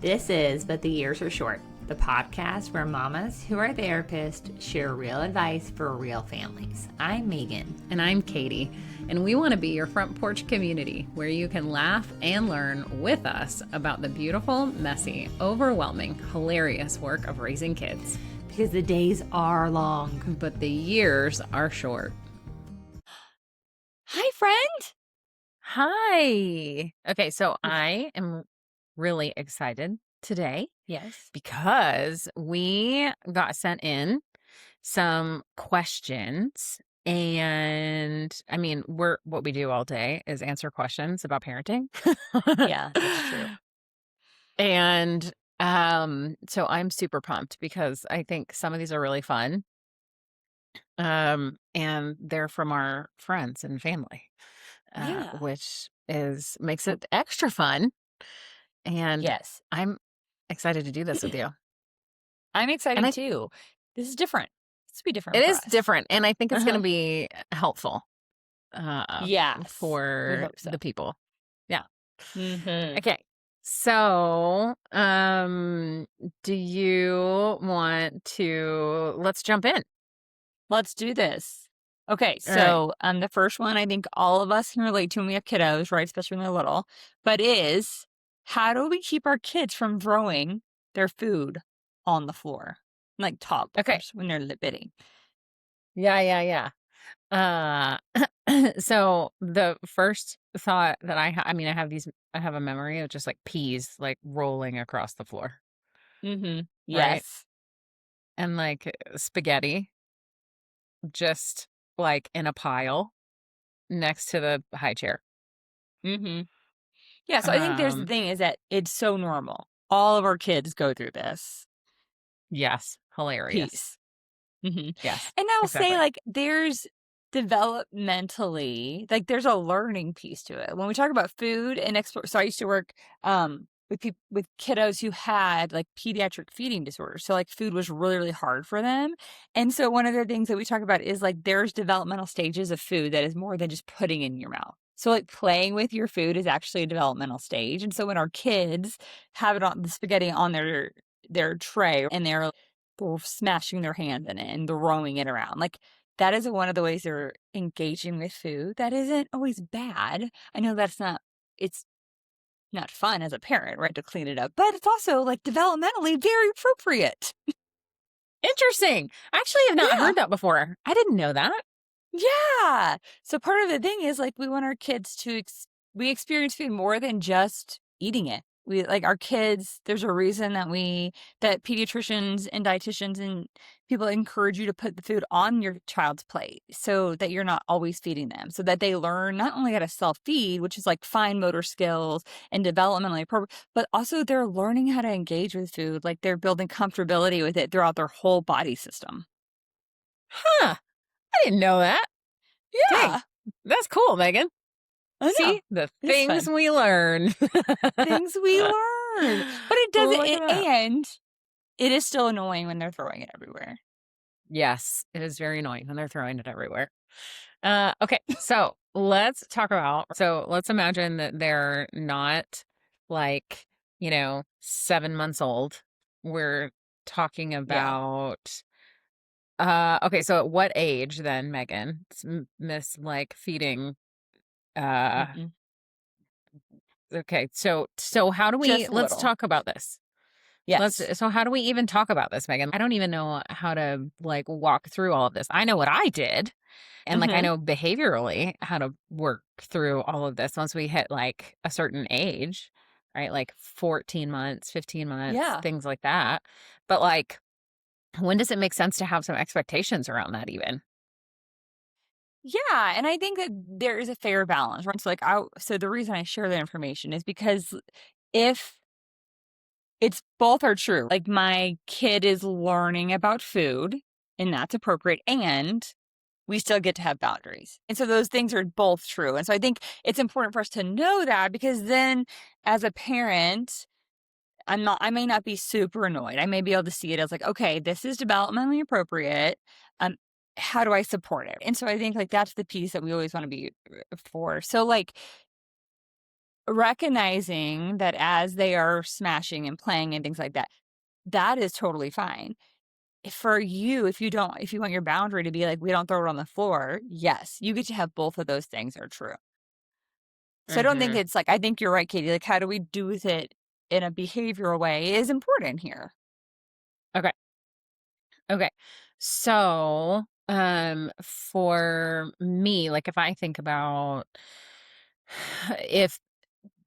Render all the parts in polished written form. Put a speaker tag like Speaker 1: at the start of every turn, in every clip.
Speaker 1: This is But the Years Are Short, the podcast where mamas who are therapists share real advice for real families. I'm Megan.
Speaker 2: And I'm Katie, and we want to be your front porch community where you can laugh and learn with us about the beautiful, messy, overwhelming, hilarious work of raising kids.
Speaker 1: Because the days are long,
Speaker 2: but the years are short.
Speaker 1: Hi, friend.
Speaker 2: Hi. Okay, so I am really excited today.
Speaker 1: Yes.
Speaker 2: Because we got sent in some questions. And I mean, what we do all day is answer questions about parenting.
Speaker 1: Yeah, that's true.
Speaker 2: And so I'm super pumped because I think some of these are really fun. And they're from our friends and family, which makes it extra fun. And
Speaker 1: yes,
Speaker 2: I'm excited to do this with you.
Speaker 1: I'm excited too. This is different. This will be different.
Speaker 2: It is different, and I think it's going to be helpful. For the people. Yeah.
Speaker 1: Mm-hmm.
Speaker 2: Okay. So, do you want to? Let's jump in.
Speaker 1: Let's do this. Okay, so the first one I think all of us can relate to when we have kiddos, right? Especially when they're little. But is how do we keep our kids from throwing their food on the floor, like toddlers when they're bitty?
Speaker 2: Yeah. So the first thought that I have a memory of just like peas like rolling across the floor.
Speaker 1: Mm-hmm.
Speaker 2: Yes. Right? And like spaghetti just like in a pile next to the high chair.
Speaker 1: Mm-hmm. Yeah, so I think there's the thing is that it's so normal. All of our kids go through this.
Speaker 2: Yes. Hilarious.
Speaker 1: Peace. Mm-hmm.
Speaker 2: Yes.
Speaker 1: And I'll say like there's developmentally, like there's a learning piece to it. When we talk about food and so I used to work with kiddos who had like pediatric feeding disorders. So like food was really, really hard for them. And so one of the things that we talk about is like there's developmental stages of food that is more than just putting in your mouth. So like playing with your food is actually a developmental stage. And so when our kids have it on the spaghetti on their tray and they're smashing their hand in it and throwing it around, like that is one of the ways they're engaging with food. That isn't always bad. I know it's not fun as a parent, right, to clean it up, but it's also like developmentally very appropriate.
Speaker 2: Interesting. Actually, I've not heard that before. I didn't know that.
Speaker 1: Yeah. So part of the thing is like we want our kids to we experience food more than just eating it. We like our kids. There's a reason that pediatricians and dietitians and people encourage you to put the food on your child's plate so that you're not always feeding them, so that they learn not only how to self-feed, which is like fine motor skills and developmentally appropriate, but also they're learning how to engage with food. Like they're building comfortability with it throughout their whole body system.
Speaker 2: Huh. I didn't know that.
Speaker 1: Yeah.
Speaker 2: Dang. That's cool, Megan. See, the things we learn.
Speaker 1: Things we learn. But it doesn't, and it is still annoying when they're throwing it everywhere.
Speaker 2: Yes, it is very annoying when they're throwing it everywhere. Okay, so let's imagine that they're not like, 7 months old. We're talking about, okay, so at what age then, Megan, miss like feeding, okay, so how do we, let's talk about this.
Speaker 1: Yes.
Speaker 2: So how do we even talk about this, Megan? I don't even know how to like walk through all of this. I know what I did. And like, I know behaviorally how to work through all of this once we hit like a certain age, right? Like 14 months, 15 months, things like that. But like, when does it make sense to have some expectations around that even?
Speaker 1: Yeah. And I think that there is a fair balance, right? So like, so the reason I share that information is because if it's both are true, like my kid is learning about food and that's appropriate, and we still get to have boundaries. And so those things are both true. And so I think it's important for us to know that, because then as a parent, I may not be super annoyed. I may be able to see it as like, okay, this is developmentally appropriate. How do I support it? And so I think like that's the piece that we always want to be for. So like recognizing that as they are smashing and playing and things like that, that is totally fine. For you, if you want your boundary to be like, "We don't throw it on the floor," yes, you get to have both of those things are true. So I don't think
Speaker 2: Mhm.
Speaker 1: it's like I think you're right, Katie, like, how do we do with it in a behavioral way is important here.
Speaker 2: Okay. Okay. So, for me, like if I think about if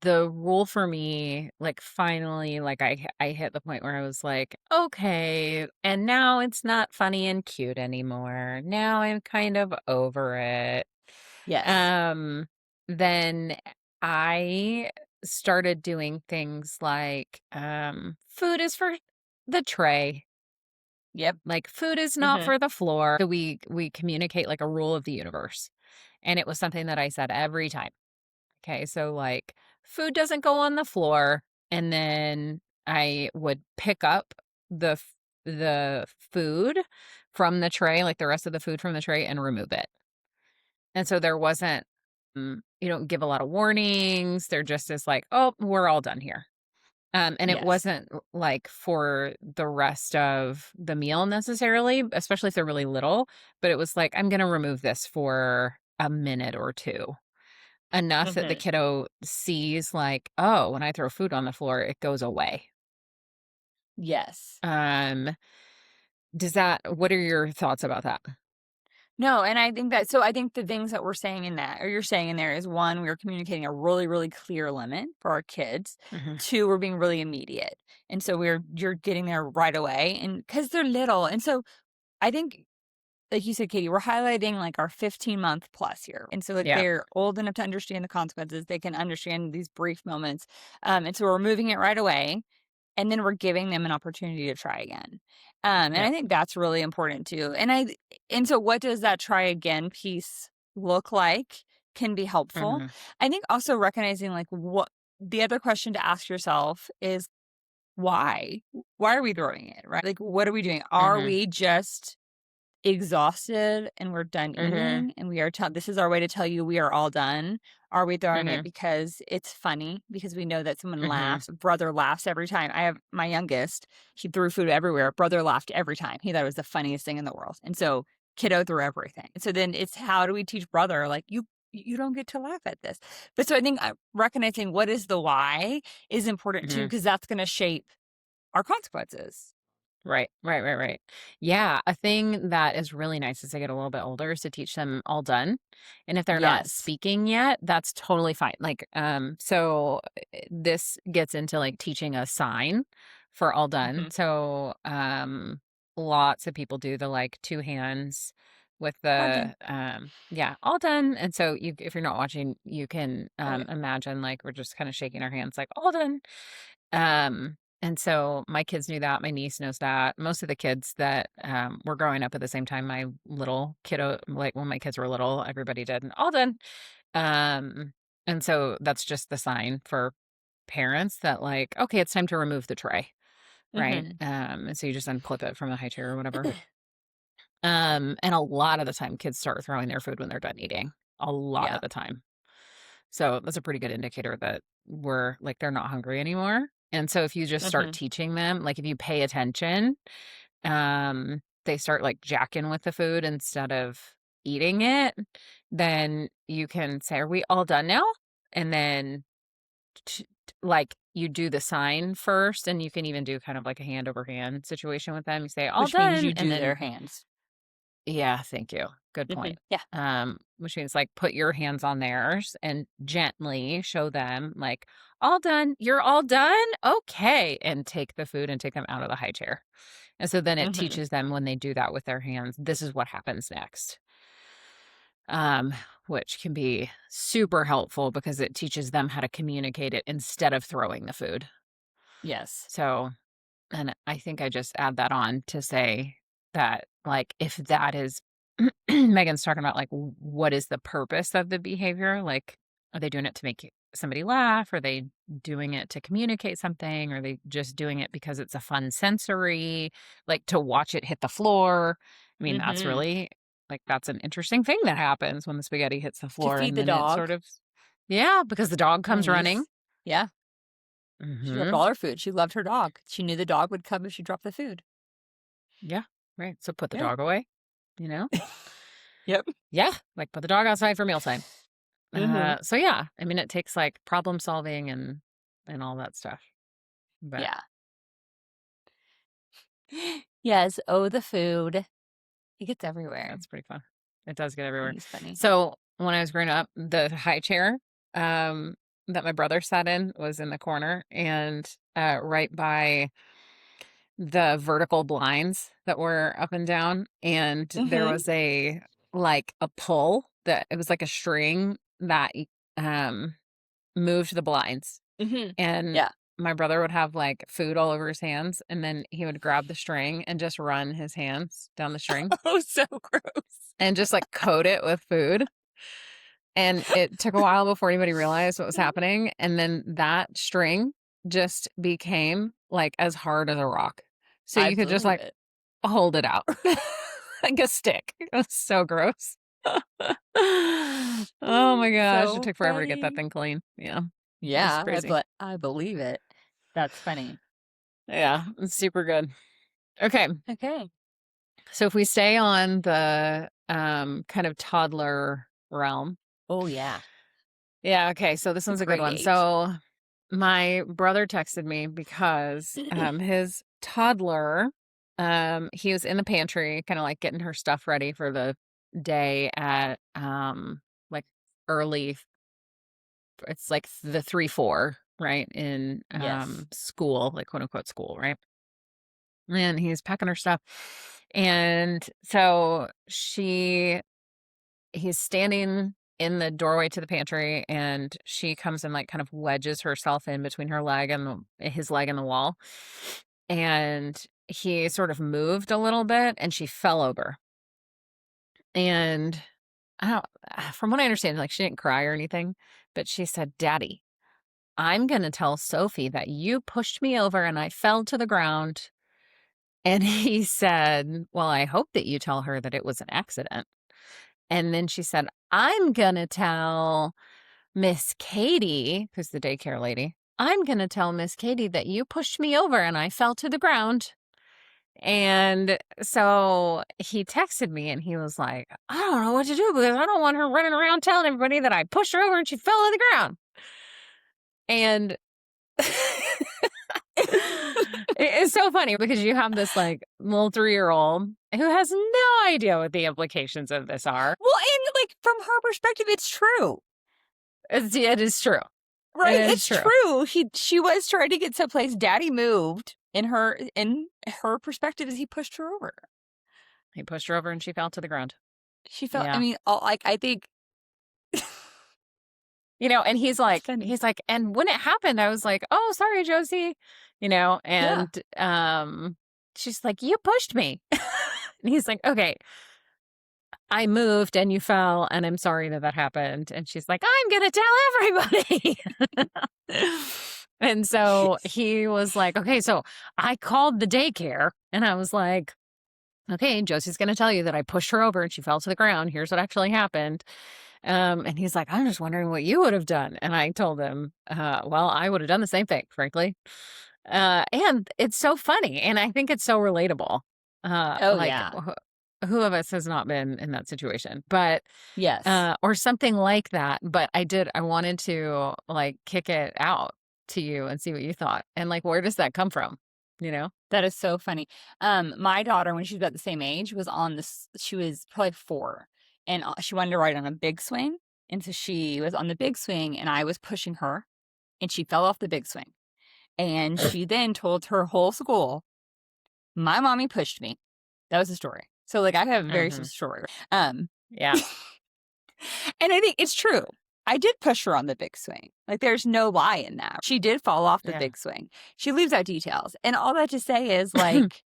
Speaker 2: the rule for me, like finally, like I hit the point where I was like, okay, and now it's not funny and cute anymore. Now I'm kind of over it.
Speaker 1: Yes.
Speaker 2: Um, then I started doing things like food is for the tray.
Speaker 1: Yep.
Speaker 2: Like food is not
Speaker 1: Mhm.
Speaker 2: for the floor. So we communicate like a rule of the universe. And it was something that I said every time. Okay, so, like, food doesn't go on the floor, and then I would pick up the food from the tray, like, the rest of the food from the tray, and remove it. And so there wasn't you don't give a lot of warnings, there just is like, "Oh, we're all done here." And it
Speaker 1: Yes.
Speaker 2: wasn't, like, for the rest of the meal necessarily, especially if they're really little, but it was like, "I'm gonna remove this for a minute or 2." Enough that the
Speaker 1: Mhm.
Speaker 2: kiddo sees like, "Oh, when I throw food on the floor, it goes away."
Speaker 1: Yes.
Speaker 2: Um, does that what are your thoughts about that?
Speaker 1: No, and I think that so I think the things that we're saying in that or you're saying in there is, 1, we're communicating a really, really clear limit for our kids.
Speaker 2: Mhm.
Speaker 1: 2, we're being really immediate. And so you're getting there right away and because 'cause they're little. And so I think, like you said, Katie, we're highlighting like our 15-month plus here. And so like
Speaker 2: Yeah,
Speaker 1: they're old enough to understand the consequences. They can understand these brief moments. And so we're moving it right away. And then we're giving them an opportunity to try again. And
Speaker 2: yeah.
Speaker 1: I think that's really important too. And so what does that try again piece look like can be helpful.
Speaker 2: Mhm,
Speaker 1: I think also recognizing like what the other question to ask yourself is why? Why are we throwing it? Right? Like what are we doing? Are
Speaker 2: mhm,
Speaker 1: we just exhausted and we're done
Speaker 2: mhm,
Speaker 1: eating and we are this is our way to tell you we are all done? Are we throwing it
Speaker 2: mhm,
Speaker 1: because it's funny because we know that someone
Speaker 2: mhm,
Speaker 1: laughs? Brother laughs every time. I have my youngest, he threw food everywhere. Brother laughed every time. He thought it was the funniest thing in the world. And so kiddo threw everything. And so then it's how do we teach brother like you don't get to laugh at this. But so I think recognizing what is the why is important too
Speaker 2: mhm.
Speaker 1: because that's going to shape our consequences.
Speaker 2: Right, right, right, right. Yeah, a thing that is really nice as they get a little bit older is to teach them all done. And if they're not
Speaker 1: Yes.
Speaker 2: speaking yet, that's totally fine. Like, this gets into like teaching a sign for all done.
Speaker 1: Hmm.
Speaker 2: So, lots of people do the like two hands with
Speaker 1: All done.
Speaker 2: yeah, all done. And so you, if you're not watching, you can
Speaker 1: Okay.
Speaker 2: imagine like we're just kind of shaking our hands, like all done. And so my kids knew that, my niece knows that. Most of the kids that, were growing up at the same time, my little kiddo like, when my kids were little, everybody did, and all done. Um, and so that's just the sign for parents that, like, "Okay, it's time to remove the tray," right?
Speaker 1: Hmm.
Speaker 2: And so you just unclip it from the high chair or whatever. And a lot of the time, kids start throwing their food when they're done eating, a lot
Speaker 1: Yeah.
Speaker 2: of the time. So that's a pretty good indicator that we're like, they're not hungry anymore. And so if you just start
Speaker 1: Hmm.
Speaker 2: teaching them, like if you pay attention, they start like jacking with the food instead of eating it, then you can say, "Are we all done now?" And then like you do the sign first, and you can even do kind of like a hand over hand situation with them. You say, "All
Speaker 1: Which means
Speaker 2: done,"
Speaker 1: you
Speaker 2: and
Speaker 1: do
Speaker 2: then
Speaker 1: their hands.
Speaker 2: yeah, thank you. Good
Speaker 1: Hmm.
Speaker 2: point.
Speaker 1: Yeah.
Speaker 2: Which means like put your hands on theirs and gently show them like, all done, you're all done? Okay. And take the food and take them out of the high chair. And so then it
Speaker 1: Hmm.
Speaker 2: teaches them when they do that with their hands, this is what happens next. Um, which can be super helpful because it teaches them how to communicate it instead of throwing the food.
Speaker 1: Yes.
Speaker 2: So and I think I just add that on to say that, like, if that is Megan's talking about, like, what is the purpose of the behavior? Like, are they doing it to make somebody laugh? Are they doing it to communicate something? Are they just doing it because it's a fun sensory, like, to watch it hit the floor? I mean, that's
Speaker 1: Hmm.
Speaker 2: really like, that's an interesting thing that happens when the spaghetti hits the
Speaker 1: To
Speaker 2: floor,
Speaker 1: feed
Speaker 2: and
Speaker 1: the
Speaker 2: then it
Speaker 1: dog.
Speaker 2: sort of Yeah, because the dog
Speaker 1: My
Speaker 2: comes running.
Speaker 1: niece. Yeah. She dropped
Speaker 2: Mhm.
Speaker 1: all her food. She loved her dog. She knew the dog would come if she dropped the food.
Speaker 2: Yeah, right. So put the
Speaker 1: Yeah.
Speaker 2: dog away, you know?
Speaker 1: Yep.
Speaker 2: Yeah, like put the dog outside for mealtime.
Speaker 1: Mhm.
Speaker 2: So yeah, I mean, it takes like problem solving and all that stuff. But
Speaker 1: Yeah. Yes. Oh, the food. It gets everywhere.
Speaker 2: that's pretty fun. It does get everywhere.
Speaker 1: He's funny.
Speaker 2: So when I was growing up, the high chair um, that my brother sat in was in the corner, and right by the vertical blinds that were up and down, and there
Speaker 1: Mhm.
Speaker 2: was a pull that it was like a string that um moved the blinds,
Speaker 1: Mhm.
Speaker 2: and
Speaker 1: Yeah.
Speaker 2: my brother would have like food all over his hands, and then he would grab the string and just run his hands down the string
Speaker 1: Oh, so gross.
Speaker 2: and just like coat it with food. And it took a while before anybody realized what was happening, and then that string just became like as hard as a rock. So
Speaker 1: I
Speaker 2: you could just
Speaker 1: believe
Speaker 2: like
Speaker 1: it.
Speaker 2: hold it out like a stick. It was so gross. Oh my gosh, it
Speaker 1: So
Speaker 2: took forever to get that
Speaker 1: funny.
Speaker 2: thing clean. Yeah, it was
Speaker 1: Yeah,
Speaker 2: crazy.
Speaker 1: I believe it. That's funny.
Speaker 2: Yeah, it's super good. Okay,
Speaker 1: Okay.
Speaker 2: so if we stay on the kind of toddler realm.
Speaker 1: Oh, yeah.
Speaker 2: Yeah, okay, so this
Speaker 1: It's a
Speaker 2: one's a good
Speaker 1: great
Speaker 2: one.
Speaker 1: age.
Speaker 2: So my brother texted me because his toddler he was in the pantry kind of like getting her stuff ready for the day at like early, it's like the 3-4, right, in
Speaker 1: Yes.
Speaker 2: school, like quote unquote school, right? And he's packing her stuff. And so he's standing in the doorway to the pantry, and she comes and like kind of wedges herself in between her leg and his leg and the wall. And he sort of moved a little bit and she fell over. And I don't, from what I understand, like she didn't cry or anything, but she said, "Daddy, I'm going to tell Sophie that you pushed me over and I fell to the ground." And he said, "Well, I hope that you tell her that it was an accident." And then she said, "I'm going to tell Miss Katie," who's the daycare lady, "I'm going to tell Miss Katie that you pushed me over and I fell to the ground." And so he texted me and he was like, "I don't know what to do because I don't want her running around telling everybody that I pushed her over and she fell to the ground." And it's so funny because you have this like little 3-year-old who has no idea what the implications of this are.
Speaker 1: Well, and, like, from her perspective, it's true,
Speaker 2: It is true. It
Speaker 1: right?
Speaker 2: is
Speaker 1: It's
Speaker 2: true.
Speaker 1: true. She was trying to get someplace. Daddy moved, in her perspective, is he pushed her over.
Speaker 2: He pushed her over and she fell to the ground.
Speaker 1: She felt, I
Speaker 2: Yeah.
Speaker 1: mean, all, like, I think
Speaker 2: And he's
Speaker 1: it's
Speaker 2: like
Speaker 1: funny.
Speaker 2: he's like, "And when it happened, I was like, 'Oh, sorry, Josie,'"
Speaker 1: Yeah.
Speaker 2: and she's like, "You pushed me." And he's like, "Okay, I moved and you fell and I'm sorry that that happened." And she's like, "I'm going to tell everybody." And so he was like, "Okay, so I called the daycare and I was like, 'Okay, Josie's going to tell you that I pushed her over and she fell to the ground. Here's what actually happened.'" And he's like, "I'm just wondering what you would have done." And I told him, "Well, I would have done the same thing, frankly." And it's so funny. And I think it's so relatable.
Speaker 1: Oh,
Speaker 2: Like,
Speaker 1: yeah.
Speaker 2: who of us has not been in that situation? But,
Speaker 1: Yes.
Speaker 2: or something like that. But I wanted to like kick it out to you and see what you thought. And like, where does that come from? You know?
Speaker 1: That is so funny. My daughter, when she was about the same age, was on this she was probably 4, and, she wanted to ride on a big swing, and so she was on the big swing, and I was pushing her, and she fell off the big swing, and she then told her whole school, "My mommy pushed me." That was the story. So, like, I have a very
Speaker 2: Hmm.
Speaker 1: specific story.
Speaker 2: Yeah.
Speaker 1: And I think it's true. I did push her on the big swing. Like, there's no lie in that. She did fall off the
Speaker 2: Yeah.
Speaker 1: big swing. She leaves out details, and all that to say is, like,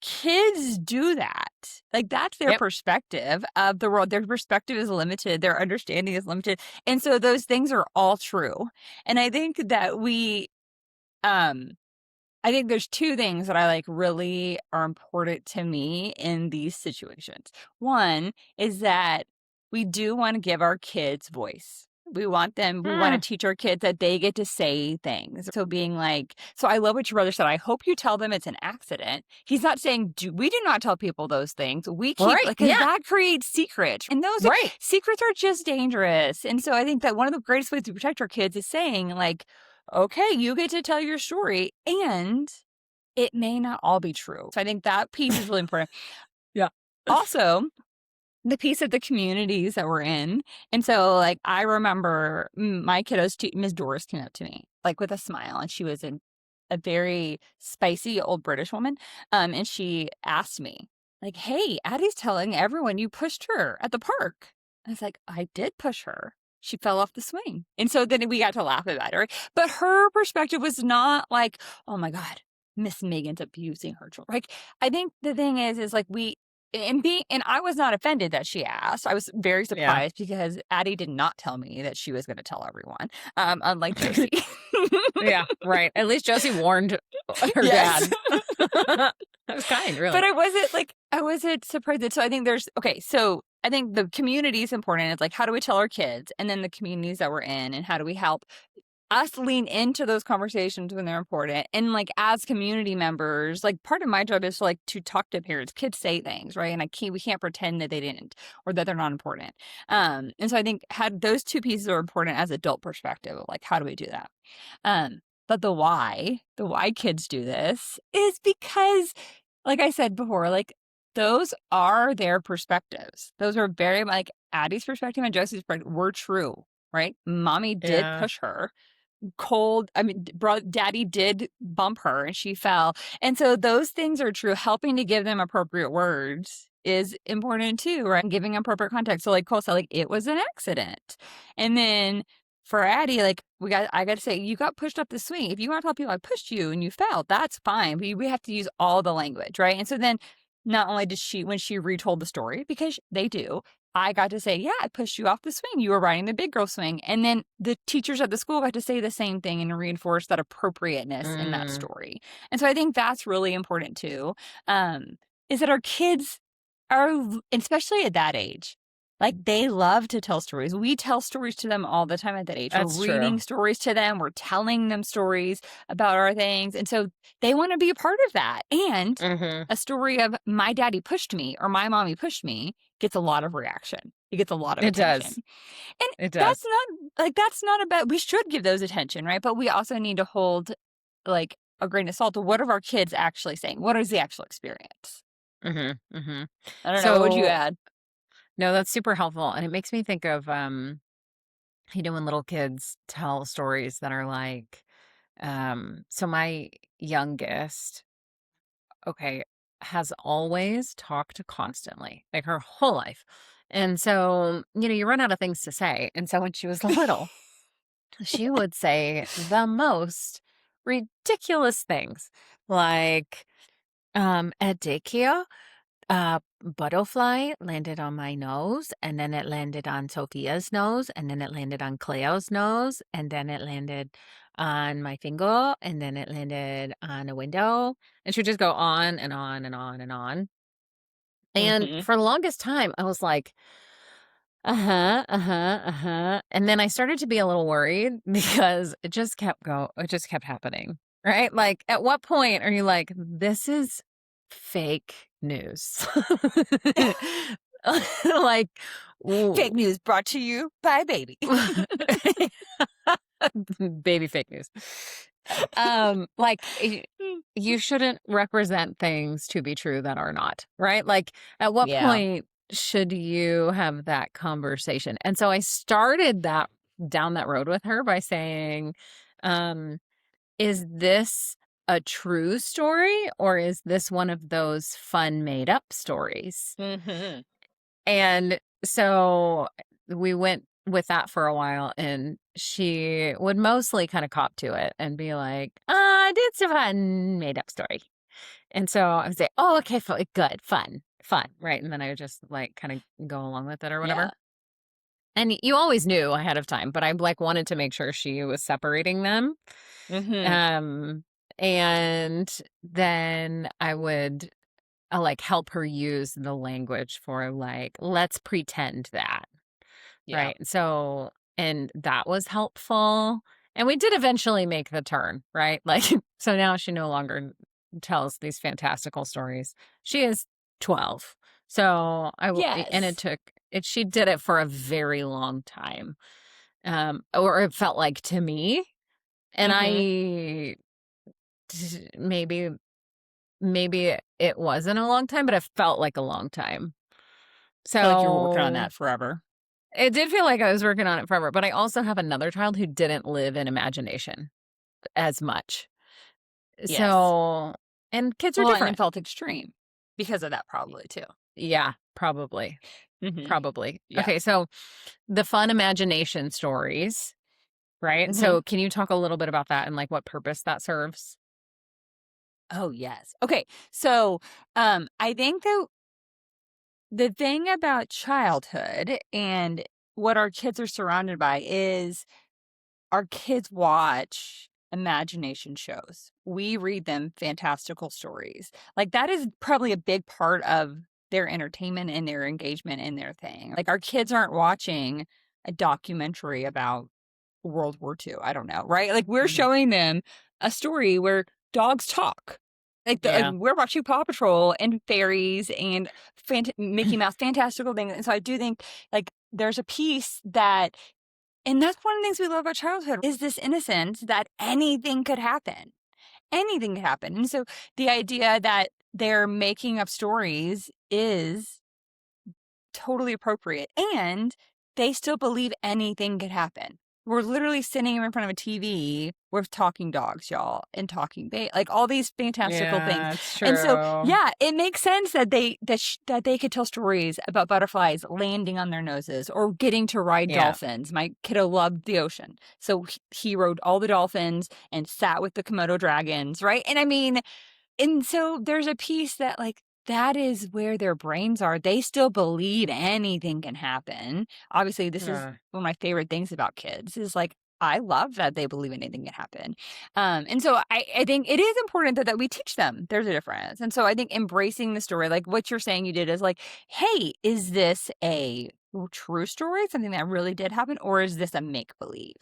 Speaker 1: kids do that. Like, that's their
Speaker 2: Yep.
Speaker 1: perspective of the world. Their perspective is limited, their understanding is limited, and so those things are all true. And I think that um I think there's 2 things that I, like, really are important to me in these situations. One is that we do wanna give our kids voice. We want to
Speaker 2: Mm,
Speaker 1: teach our kids that they get to say things. So being like, so I love what your brother said. I hope you tell them it's an accident. He's not saying, we do not tell people those things. We keep,
Speaker 2: right.
Speaker 1: like, because
Speaker 2: Yeah.
Speaker 1: that creates secrets. And
Speaker 2: Right.
Speaker 1: secrets are just dangerous. And so I think that one of the greatest ways to protect our kids is saying, like, okay, you get to tell your story and it may not all be true. So I think that piece is really important.
Speaker 2: Yeah.
Speaker 1: Also, the piece of the communities that we're in. And so, like, I remember my kiddos, Miss Doris came up to me, like, with a smile, and she was a very spicy old British woman. And she asked me, like, hey, Addie's telling everyone you pushed her at the park. I was like, I did push her. She fell off the swing. And so then we got to laugh about it. Right? But her perspective was not like, oh my God, Miss Megan's abusing her children. Like, I think the thing is like and I was not offended that she asked. I was very
Speaker 2: Yeah.
Speaker 1: surprised because Addie did not tell me that she was going to tell everyone, unlike Josie.
Speaker 2: Yeah. Right. At least Josie warned her
Speaker 1: Yes.
Speaker 2: dad. That was kind,
Speaker 1: But
Speaker 2: really.
Speaker 1: I wasn't surprised that, so I think I think the community is important. It's like, how do we tell our kids? And then the communities that we're in, and how do we help us lean into those conversations when they're important. And like, as community members, like, part of my job is to talk to parents. Kids say things, right? And we can't pretend that they didn't, or that they're not important. And so I think had those two pieces are important as adult perspective of, like, how do we do that? But the why kids do this is because, like I said before, like, those are their perspectives. Those are very, like, Addie's perspective and Josie's perspective were true, right? Mommy did
Speaker 2: Yeah.
Speaker 1: push her. Daddy did bump her and she fell. And so those things are true. Helping to give them appropriate words is important too, right? And giving appropriate context. So, like Cole said, like, it was an accident. And then for Addie, like, I got to say, you got pushed up the swing. If you want to tell people I pushed you and you fell, that's fine. But we have to use all the language, right? And so then not only did when she retold the story, because they do, I got to say, yeah, I pushed you off the swing. You were riding the big girl swing. And then the teachers at the school got to say the same thing and reinforce that appropriateness in that
Speaker 2: Mm,
Speaker 1: story. And so I think that's really important too, is that our kids are, especially at that age, like, they love to tell stories. We tell stories to them all the time at that age. We're
Speaker 2: that's true.
Speaker 1: reading stories to them. We're telling them stories about our things. And so they want to be a part of that. And
Speaker 2: Hmm.
Speaker 1: a story of my daddy pushed me or my mommy pushed me gets a lot of reaction. It gets a lot of
Speaker 2: It
Speaker 1: attention.
Speaker 2: does.
Speaker 1: And
Speaker 2: It does.
Speaker 1: that's not about, we should give those attention, right? But we also need to hold, like, a grain of salt to what are our kids actually saying? What is the actual experience?
Speaker 2: Hmm. Hmm.
Speaker 1: I don't know. What would you
Speaker 2: So,
Speaker 1: add?
Speaker 2: no, that's super helpful. And it makes me think of, when little kids tell stories that are like, so my youngest, okay, has always talked constantly, like her whole life. And so, you run out of things to say. And so when she was little, she would say the most ridiculous things like, at daycare, butterfly landed on my nose, and then it landed on Sophia's nose, and then it landed on Cleo's nose, and then it landed on my finger, and then it landed on a window. And she would just go on and on and on and on. And
Speaker 1: Hmm.
Speaker 2: for the longest time, I was like, uh-huh, uh-huh, uh-huh. And then I started to be a little worried because it just kept happening. Right? Like, at what point are you like, this is fake news? Like,
Speaker 1: Fake
Speaker 2: ooh.
Speaker 1: news brought to you by Baby.
Speaker 2: Baby fake news. Like, you shouldn't represent things to be true that are not, right? Like, at what
Speaker 1: Yeah.
Speaker 2: point should you have that conversation? And so I started that down that road with her by saying, um, is this a true story, or is this one of those fun made up stories?
Speaker 1: Hmm.
Speaker 2: And so we went with that for a while, and she would mostly kind of cop to it and be like, it's a fun made up story. And so I would say, oh, okay, good, fun, fun. Right. And then I would just like kind of go along with it or
Speaker 1: Yeah.
Speaker 2: whatever. And you always knew ahead of time, but I like wanted to make sure she was separating them.
Speaker 1: Hmm.
Speaker 2: Um, and then I would like help her use the language for like, let's pretend that.
Speaker 1: Yeah.
Speaker 2: Right. So and that was helpful. And we did eventually make the turn, right? Like, so now she no longer tells these fantastical stories. She is 12. So and it
Speaker 1: Yes.
Speaker 2: took it, she did it for a very long time. Or it felt like to me. And
Speaker 1: Mhm.
Speaker 2: maybe, maybe it wasn't a long time, but it felt like a long time.
Speaker 1: Feel like you were working on
Speaker 2: So
Speaker 1: that forever.
Speaker 2: it did feel like I was working on it forever, but I also have another child who didn't live in imagination as much.
Speaker 1: Yes.
Speaker 2: So, and kids are
Speaker 1: Well, and it
Speaker 2: different.
Speaker 1: felt extreme because of that probably too.
Speaker 2: Yeah, probably.
Speaker 1: Mhm.
Speaker 2: Probably.
Speaker 1: Yeah.
Speaker 2: Okay, so the fun imagination stories, right?
Speaker 1: Mhm.
Speaker 2: So, can you talk a little bit about that and like what purpose that serves?
Speaker 1: Oh, yes. Okay. So, I think that the thing about childhood and what our kids are surrounded by is our kids watch imagination shows. We read them fantastical stories. Like, that is probably a big part of their entertainment and their engagement in their thing. Like, our kids aren't watching a documentary about World War II. I don't know, right? Like, we're
Speaker 2: Mhm.
Speaker 1: showing them a story where dogs talk. Like
Speaker 2: Yeah.
Speaker 1: we're watching Paw Patrol and fairies and Mickey Mouse, fantastical things. And so I do think like there's a piece that, and that's one of the things we love about childhood is this innocence that anything could happen. Anything could happen. And so the idea that they're making up stories is totally appropriate, and they still believe anything could happen. We're literally sitting in front of a TV with talking dogs, y'all, and talking like all these fantastical things.
Speaker 2: Yeah, it's
Speaker 1: And so,
Speaker 2: true.
Speaker 1: yeah, it makes sense that that they could tell stories about butterflies landing on their noses or getting to ride
Speaker 2: Yeah.
Speaker 1: dolphins. My kiddo loved the ocean, so he rode all the dolphins and sat with the Komodo dragons, right? And I mean, and so there's a piece that like that is where their brains are. They still believe anything can happen. Obviously, this is
Speaker 2: Yeah.
Speaker 1: one of my favorite things about kids is like I love that they believe anything can happen. And so I think it is important that we teach them there's a difference. And so I think embracing the story, like what you're saying you did is like, hey, is this a true story, something that really did happen, or is this a make believe?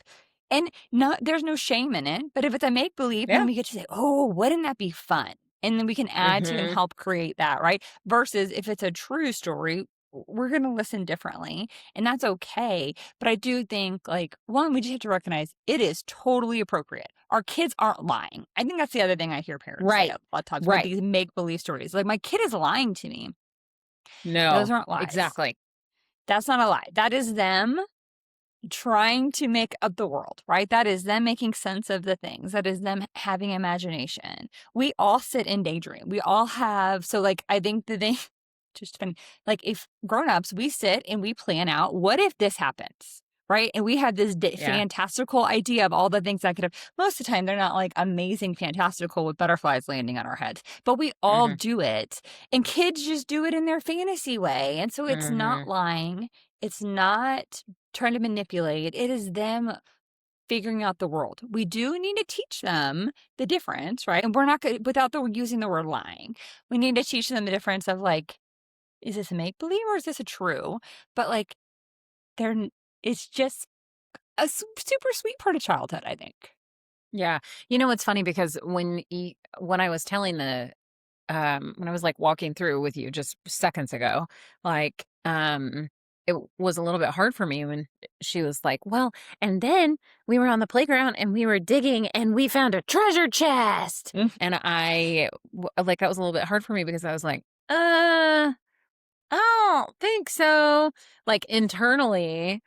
Speaker 1: And not there's no shame in it, but if it's a make believe, then
Speaker 2: Yeah.
Speaker 1: we get to say, "Oh, wouldn't that be fun?" And then we can add to and
Speaker 2: Mhm.
Speaker 1: help create that, right? Versus if it's a true story, we're going to listen differently, and that's okay. But I do think, like, one, we just have to recognize it is totally appropriate. Our kids aren't lying. I think that's the other thing I hear parents say
Speaker 2: Right.
Speaker 1: a lot of times with
Speaker 2: Right.
Speaker 1: these make believe stories. Like, my kid is lying to me. Those
Speaker 2: No.
Speaker 1: aren't lies.
Speaker 2: Exactly.
Speaker 1: That's not a lie. That is them trying to make up the world, right? That is them making sense of the things. That is them having imagination. We all sit and daydream. We all have, so like, I think the thing, just funny, like if grown-ups, we sit and we plan out, what if this happens? Right. And we have this
Speaker 2: Yeah.
Speaker 1: fantastical idea of all the things that could have, most of the time, they're not like amazing, fantastical with butterflies landing on our heads, but we all
Speaker 2: Mhm.
Speaker 1: do it. And kids just do it in their fantasy way. And so it's not
Speaker 2: Mhm.
Speaker 1: lying. It's not trying to manipulate. It is them figuring out the world. We do need to teach them the difference, right? And we're not good without using the word lying. We need to teach them the difference of like, is this a make believe or is this a true? But like, they're it's just a super sweet part of childhood, I think.
Speaker 2: Yeah. You know, it's funny because when I was telling when I was like walking through with you just seconds ago, like, it was a little bit hard for me when she was like, well, and then we were on the playground and we were digging and we found a treasure chest.
Speaker 1: Mm.
Speaker 2: And like, that was a little bit hard for me because I was like, uh, I don't think so. Like internally,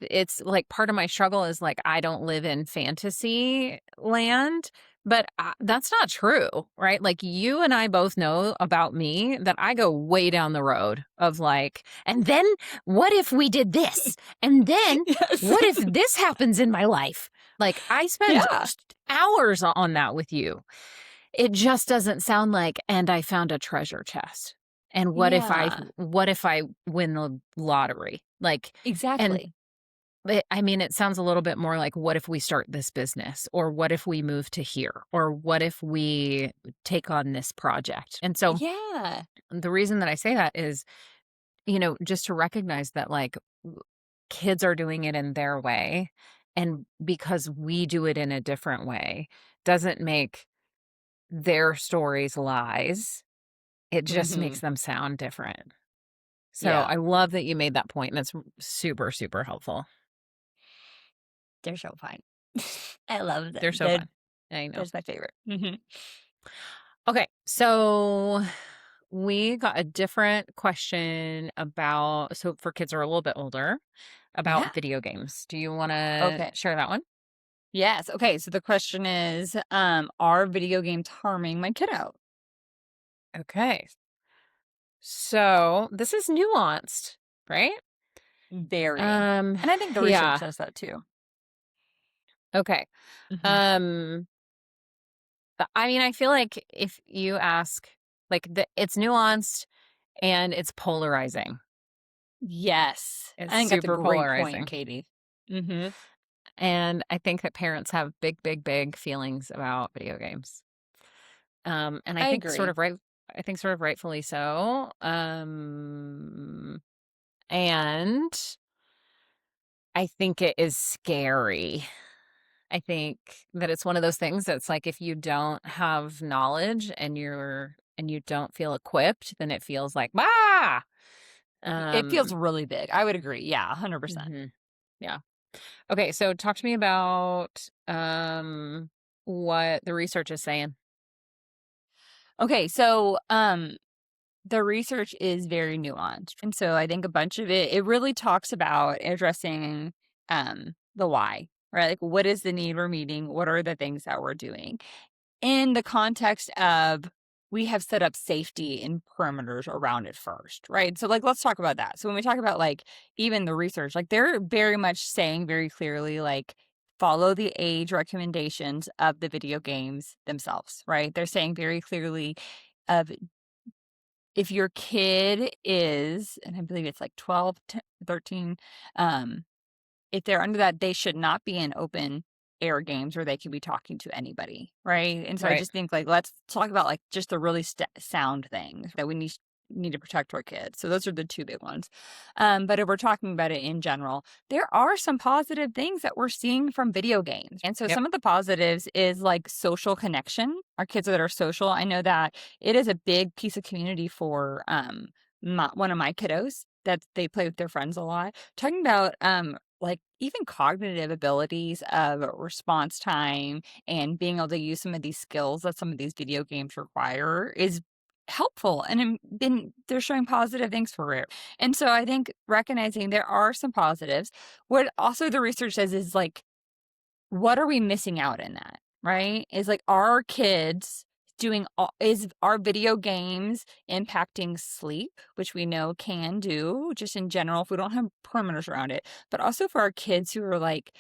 Speaker 2: it's like part of my struggle is like I don't live in fantasy land, but that's not true, right? Like you and I both know about me that I go way down the road of like, and then what if we did this? And then
Speaker 1: Yes.
Speaker 2: what if this happens in my life? Like I spend
Speaker 1: Yeah.
Speaker 2: hours on that with you. It just doesn't sound like, and I found a treasure chest. And
Speaker 1: Yeah.
Speaker 2: what if I win the lottery? Like, and
Speaker 1: Exactly.
Speaker 2: I mean, it sounds a little bit more like, what if we start this business? Or what if we move to here? Or what if we take on this project? And so
Speaker 1: Yeah.
Speaker 2: the reason that I say that is, just to recognize that, like, kids are doing it in their way, and because we do it in a different way doesn't make their stories lies. It just makes
Speaker 1: Mhm.
Speaker 2: them sound different. So
Speaker 1: Yeah.
Speaker 2: I love that you made that point, and that's super, super helpful.
Speaker 1: They're so fun. I love them.
Speaker 2: They're so fun. I know.
Speaker 1: That's my favorite. Mhm.
Speaker 2: Okay, so we got a different question about, so for kids who are a little bit older,
Speaker 1: Yeah.
Speaker 2: about video games. Do you wanna
Speaker 1: Okay.
Speaker 2: share that one?
Speaker 1: Yes. Okay. So the question is, are video games harming my kiddo?
Speaker 2: Okay. So this is nuanced, right?
Speaker 1: Very. And I think the research
Speaker 2: Yeah.
Speaker 1: says that too.
Speaker 2: Okay.
Speaker 1: Mhm.
Speaker 2: Um, I mean, I feel like if you ask, like, it's nuanced and it's polarizing.
Speaker 1: Yes.
Speaker 2: It's
Speaker 1: I think that's a
Speaker 2: super
Speaker 1: great point,
Speaker 2: polarizing.
Speaker 1: Katie. Mhm.
Speaker 2: And I think that parents have big, big, big feelings about video games. And
Speaker 1: I agree.
Speaker 2: I think sort of rightfully so. And I think it is scary. I think that it's one of those things that's like if you don't have knowledge and you don't feel equipped, then it feels like, "Ah!"
Speaker 1: It feels
Speaker 2: Um,
Speaker 1: really big. I would agree. Yeah, 100%.
Speaker 2: mhm, yeah. Okay, so talk to me about, what the research is saying.
Speaker 1: Okay, so the research is very nuanced. And so I think a bunch of it really talks about addressing the why, right? Like what is the need we're meeting? What are the things that we're doing? In the context of we have set up safety and perimeters around it first, right? So like let's talk about that. So when we talk about like even the research, like they're very much saying very clearly like follow the age recommendations of the video games themselves, right? They're saying very clearly of if your kid is, and I believe it's like 12, 13, um, if they're under that, they should not be in open air games where they could be talking to anybody, right? And so I
Speaker 2: Right.
Speaker 1: just think like let's talk about like just the really sound things that we need to protect our kids. So those are the two big ones. But if we're talking about it in general, there are some positive things that we're seeing from video games. And so
Speaker 2: Yep.
Speaker 1: some of the positives is like social connection. Our kids that are social. I know that it is a big piece of community for one of my kiddos that they play with their friends a lot. Talking about like even cognitive abilities of response time and being able to use some of these skills that some of these video games require is helpful and been they're showing positive things for it. And so I think recognizing there are some positives. What also the research says is like what are we missing out in that, right? Is like, are our kids doing all is our video games impacting sleep, which we know can do just in general if we don't have perimeters around it, but also for our kids who are like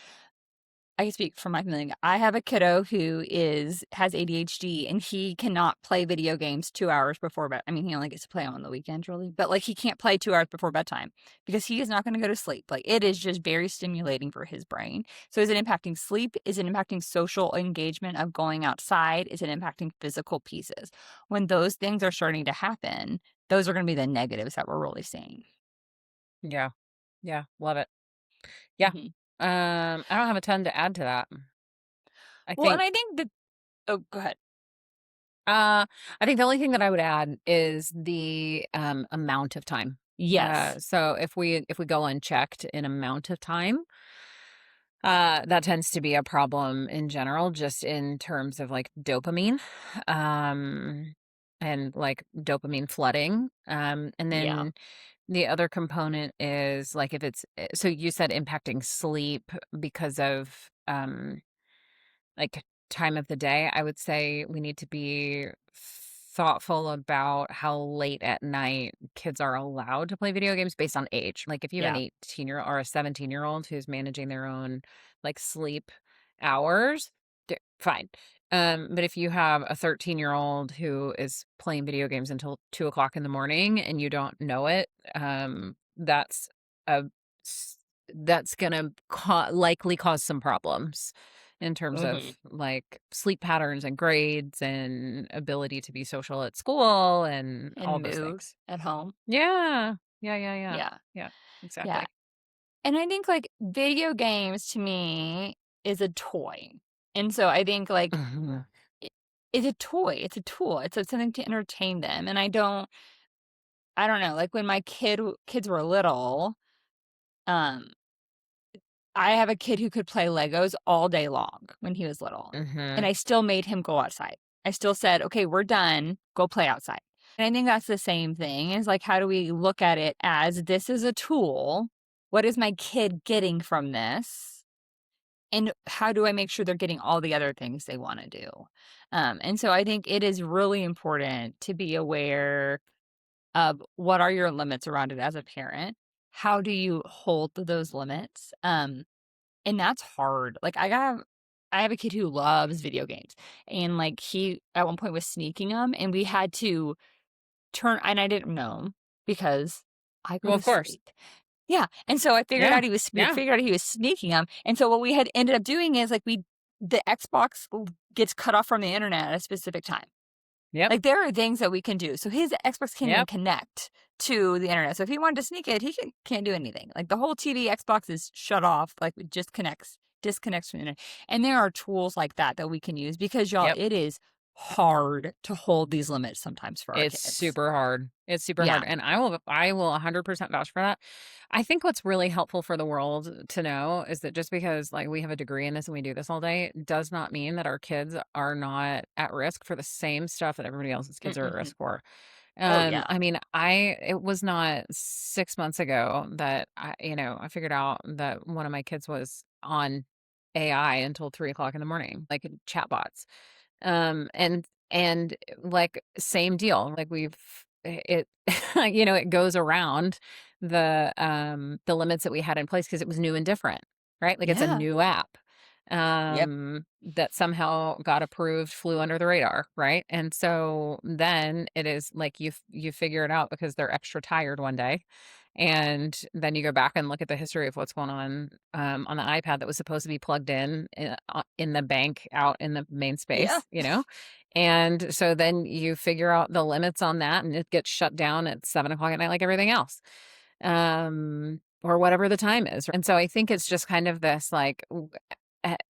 Speaker 1: I can speak from my family. I have a kiddo who has ADHD and he cannot play video games 2 hours before bed. I mean, he only gets to play on the weekends really, but like he can't play 2 hours before bedtime because he is not going to go to sleep. Like it is just very stimulating for his brain. So is it impacting sleep? Is it impacting social engagement of going outside? Is it impacting physical pieces? When those things are starting to happen, those are going to be the negatives that we're really seeing.
Speaker 2: Yeah. Yeah, love it. Yeah.
Speaker 1: Mhm.
Speaker 2: I don't have a ton to add to that. I
Speaker 1: Well, and
Speaker 2: think
Speaker 1: I think that oh, go ahead.
Speaker 2: uh I think the only thing that I would add is the amount of time.
Speaker 1: Yes.
Speaker 2: So if we go unchecked in amount of time, that tends to be a problem in general, just in terms of like dopamine, um, and like dopamine flooding. And
Speaker 1: Yeah.
Speaker 2: then the other component is like if it's so you said impacting sleep because of like time of the day. I would say we need to be thoughtful about how late at night kids are allowed to play video games based on age. Like if you have an
Speaker 1: Yeah.
Speaker 2: 18-year or a 17-year-old who's managing their own like sleep hours, fine. But if you have a 13-year-old who is playing video games until 2 o'clock in the morning and you don't know it, a s- that's gonna likely cause some problems in terms
Speaker 1: Mhm.
Speaker 2: of like sleep patterns and grades and ability to be social at school and all
Speaker 1: And
Speaker 2: those
Speaker 1: mood
Speaker 2: things.
Speaker 1: at home.
Speaker 2: Yeah. Yeah, yeah, yeah.
Speaker 1: Yeah.
Speaker 2: Yeah,
Speaker 1: Yeah.
Speaker 2: exactly.
Speaker 1: And I think, like, video games to me is a toy. And so I think, like,
Speaker 2: Mhm.
Speaker 1: I it's a toy, it's a tool, it's something to entertain them, and I don't know, like, when my kids were little, um, I have a kid who could play Legos all day long when he was little, and
Speaker 2: Mhm.
Speaker 1: I still made him go outside. I still said, "Okay, we're done, go play outside." And I think that's the same thing, is, like, how do we look at it as this is a tool? What is my kid getting from this? And how do I make sure they're getting all the other things they wanna do? And so I think it is really important to be aware of what are your limits around it as a parent. How do you hold those limits? And that's hard. Like, I have a kid who loves video games, and, like, he at one point was sneaking them, and we had to turn, and I didn't know because I go
Speaker 2: Well,
Speaker 1: to
Speaker 2: of course.
Speaker 1: sleep. Yeah, and so I figured
Speaker 2: Yeah.
Speaker 1: out we
Speaker 2: Yeah.
Speaker 1: figured out he was sneaking them, and so what we had ended up doing is, like, the Xbox gets cut off from the internet at a specific time.
Speaker 2: Yep.
Speaker 1: Like, there are things that we can do. So his Xbox can't even
Speaker 2: Yep.
Speaker 1: connect to the internet. So if he wanted to sneak it, he can't do anything. Like, the whole TV, Xbox is shut off, like, it just disconnects from the internet. And there are tools like that that we can use because, y'all,
Speaker 2: Yep.
Speaker 1: it is hard to hold these limits sometimes for our
Speaker 2: It's
Speaker 1: kids.
Speaker 2: super hard. It's super
Speaker 1: Yeah.
Speaker 2: hard, and I will 100% vouch for that. I think what's really helpful for the world to know is that just because, like, we have a degree in this and we do this all day, does not mean that our kids are not at risk for the same stuff that everybody else's kids are at
Speaker 1: Mm-mm.
Speaker 2: risk for.
Speaker 1: Oh, yeah.
Speaker 2: I mean, it was not 6 months ago that I figured out that one of my kids was on AI until 3 o'clock in the morning, like, chatbots. Like, same deal, like, it it goes around the limits that we had in place because it was new and different, right? Like, it's a
Speaker 1: Yeah.
Speaker 2: new app,
Speaker 1: Yep.
Speaker 2: that somehow got approved, flew under the radar, right? And so then it is like you figure it out because they're extra tired one day, and then you go back and look at the history of what's going on the iPad that was supposed to be plugged in the bank out in the main
Speaker 1: Yeah.
Speaker 2: space. And so then you figure out the limits on that, and it gets shut down at 7 o'clock at night like everything else, or whatever the time is. And so I think it's just kind of this like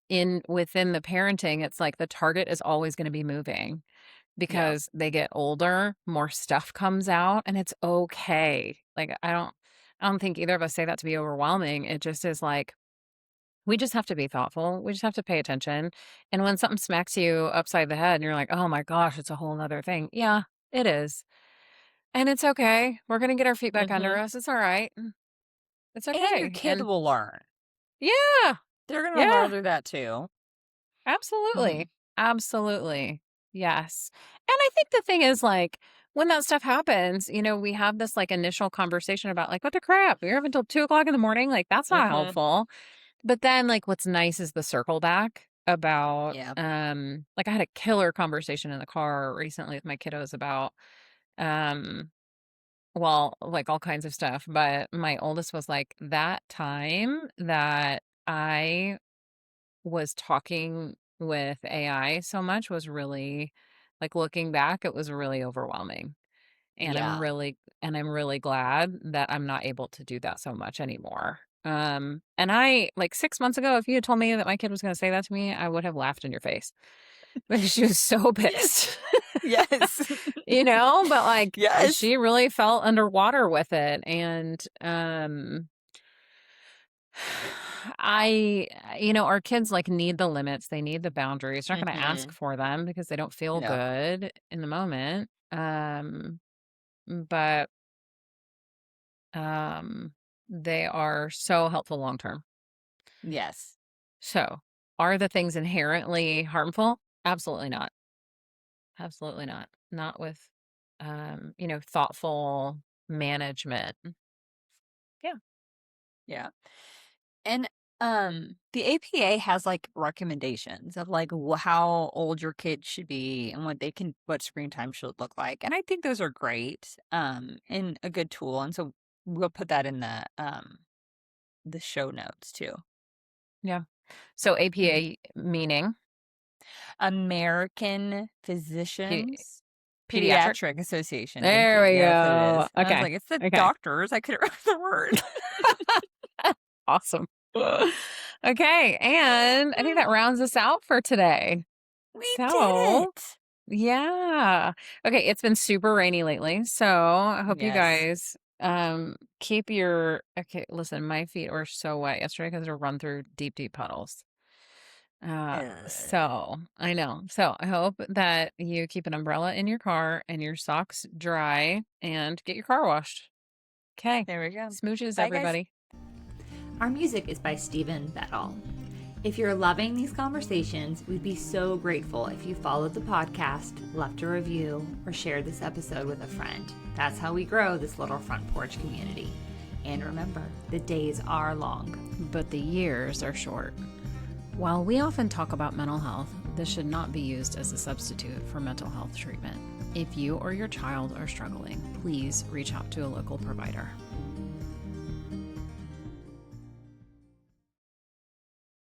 Speaker 2: in within the parenting, it's like the target is always going to be moving
Speaker 1: Yeah.
Speaker 2: because they get older, more stuff comes out, and it's okay. Like, I don't think either of us say that to be overwhelming. It just is like we just have to be thoughtful. We just have to pay attention. And when something smacks you upside the head and you're like, "Oh my gosh, it's a whole other thing." Yeah, it is. And it's okay. We're going to get our feet back under
Speaker 1: Mhm.
Speaker 2: us. It's all right. It's
Speaker 1: And your
Speaker 2: okay.
Speaker 1: kid
Speaker 2: And
Speaker 1: will learn.
Speaker 2: yeah.
Speaker 1: They're gonna learn
Speaker 2: Yeah.
Speaker 1: through that too. Mhm.
Speaker 2: Absolutely. Absolutely. Yes. And I think the thing is, like, when that stuff happens, we have this like initial conversation about like, what the crap? You're up until 2 o'clock in the morning. Like, that's not
Speaker 1: Mhm.
Speaker 2: helpful. But then, like, what's nice is the circle back about,
Speaker 1: Yeah.
Speaker 2: like, I had a killer conversation in the car recently with my kiddos about, um, well, like all kinds of stuff. But my oldest was like, that time that I was talking with AI so much was really like, looking back, it was really overwhelming, and
Speaker 1: Yeah.
Speaker 2: I'm really glad that I'm not able to do that so much anymore. And I like, 6 months ago, if you had told me that my kid was gonna say that to me, I would have laughed in your face because she was so
Speaker 1: Yes.
Speaker 2: pissed.
Speaker 1: Yes.
Speaker 2: But, like,
Speaker 1: Yes.
Speaker 2: she really felt underwater with it, and, our kids, like, need the limits, they need the boundaries. You're not gonna ask
Speaker 1: Mhm.
Speaker 2: for them because they don't feel
Speaker 1: No.
Speaker 2: good in the moment, but, um, they are so helpful long term.
Speaker 1: Yes.
Speaker 2: So, are the things inherently harmful? Absolutely not. Absolutely not. Not with, thoughtful management. Yeah.
Speaker 1: Yeah. And, the APA has, like, recommendations of, like, how old your kid should be and what screen time should look like, and I think those are great, and a good tool, and so we'll put that in the show notes too.
Speaker 2: Yeah. So,
Speaker 1: Mhm.
Speaker 2: APA meaning
Speaker 1: American
Speaker 2: pe
Speaker 1: Physicians
Speaker 2: pediatric?
Speaker 1: Pediatric Association, thank
Speaker 2: There
Speaker 1: you.
Speaker 2: we
Speaker 1: Yes, it
Speaker 2: go.
Speaker 1: is. And I was
Speaker 2: Okay.
Speaker 1: like, "It's the
Speaker 2: Okay.
Speaker 1: doctors." I couldn't remember the word.
Speaker 2: Awesome. Okay, and I think that rounds us out for today.
Speaker 1: We did
Speaker 2: So,
Speaker 1: it.
Speaker 2: yeah. Okay, it's been super rainy lately, so I hope you
Speaker 1: Yes.
Speaker 2: guys keep your okay, listen, my feet were so wet yesterday because I run through deep, deep puddles.
Speaker 1: Ugh.
Speaker 2: So I know. So I hope that you keep an umbrella in your car and your socks dry and get your car washed. Okay.
Speaker 1: There we go.
Speaker 2: Smooches,
Speaker 1: Bye, guys.
Speaker 2: everybody.
Speaker 3: Our music is by Stephen Bettall. If you're loving these conversations, we'd be so grateful if you followed the podcast, left a review, or shared this episode with a friend. That's how we grow this little front porch community. And remember, the days are long,
Speaker 2: but the years are short. While we often talk about mental health, this should not be used as a substitute for mental health treatment. If you or your child are struggling, please reach out to a local provider.